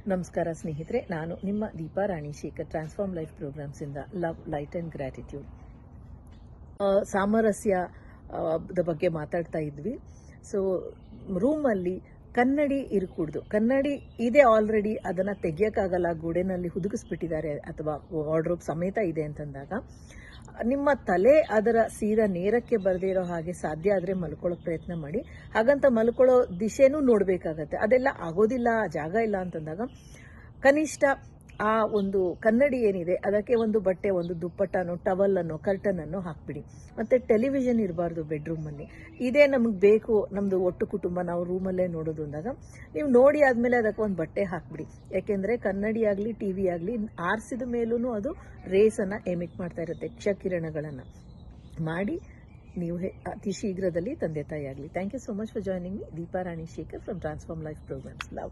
ನಮಸ್ಕಾರ ಸ್ನೇಹಿತರೆ, ನಾನು ನಿಮ್ಮ Deepa Rani Shekhar, transform life programmes ಇಂದ ಲವ್, ಲೈಟ್ ಅಂಡ್ ಗ್ರ್ಯಾಟಿಟ್ಯೂಡ್. ಸಾಮರಸ್ಯದ ಬಗ್ಗೆ ಮಾತಾಡ್ತಾ ಇದ್ವಿ. ಸೊ ರೂಮಲ್ಲಿ ಕನ್ನಡಿ ಇರಕೂಡ್ದು. ಕನ್ನಡಿ ಇದೆ ಆಲ್ರೆಡಿ, ಅದನ್ನು ತೆಗಿಯೋಕ್ಕಾಗಲ್ಲ, ಗೋಡೆನಲ್ಲಿ ಹುದುಗಿಸ್ಬಿಟ್ಟಿದ್ದಾರೆ ಅಥವಾ ವಾರ್ಡ್ರೋಬ್ ಸಮೇತ ಇದೆ ಅಂತಂದಾಗ ನಿಮ್ಮ ತಲೆ ಅದರ ಸೀದಾ ನೇರಕ್ಕೆ ಬರದೇ ಇರೋ ಹಾಗೆ ಸಾಧ್ಯ ಆದರೆ ಮಲ್ಕೊಳ್ಳೋಕೆ ಪ್ರಯತ್ನ ಮಾಡಿ. ಹಾಗಂತ ಮಲ್ಕೊಳ್ಳೋ ದಿಶೆನೂ ನೋಡಬೇಕಾಗತ್ತೆ. ಅದೆಲ್ಲ ಆಗೋದಿಲ್ಲ, ಜಾಗ ಇಲ್ಲ ಅಂತಂದಾಗ ಕನಿಷ್ಠ ಆ ಒಂದು ಕನ್ನಡಿ ಏನಿದೆ ಅದಕ್ಕೆ ಒಂದು ಬಟ್ಟೆ, ಒಂದು ದುಪ್ಪಟ್ಟನೋ, ಟವಲನ್ನು, ಕರ್ಟನನ್ನು ಹಾಕ್ಬಿಡಿ. ಮತ್ತು ಟೆಲಿವಿಷನ್ ಇರಬಾರ್ದು ಬೆಡ್ರೂಮಲ್ಲಿ. ಇದೇ ನಮಗೆ ಬೇಕು, ನಮ್ಮದು ಒಟ್ಟು ಕುಟುಂಬ, ನಾವು ರೂಮಲ್ಲೇ ನೋಡೋದು ಅಂದಾಗ ನೀವು ನೋಡಿ ಆದಮೇಲೆ ಅದಕ್ಕೆ ಒಂದು ಬಟ್ಟೆ ಹಾಕ್ಬಿಡಿ. ಯಾಕೆಂದರೆ ಕನ್ನಡಿ ಆಗಲಿ, ಟಿ ವಿ ಆಗಲಿ, ಆರಿಸಿದ ಮೇಲೂ ಅದು ರೇಸನ್ನು ಎಮಿಟ್ ಮಾಡ್ತಾ ಇರುತ್ತೆ, ಕ್ಷಕಿರಣಗಳನ್ನು ಮಾಡಿ. ನೀವು ಅತಿ ಶೀಘ್ರದಲ್ಲಿ ತಂದೆ ತಾಯಿ ಆಗಲಿ. Thank you so much for joining me, Deepa Rani Shekhar from transform life programmes. Love.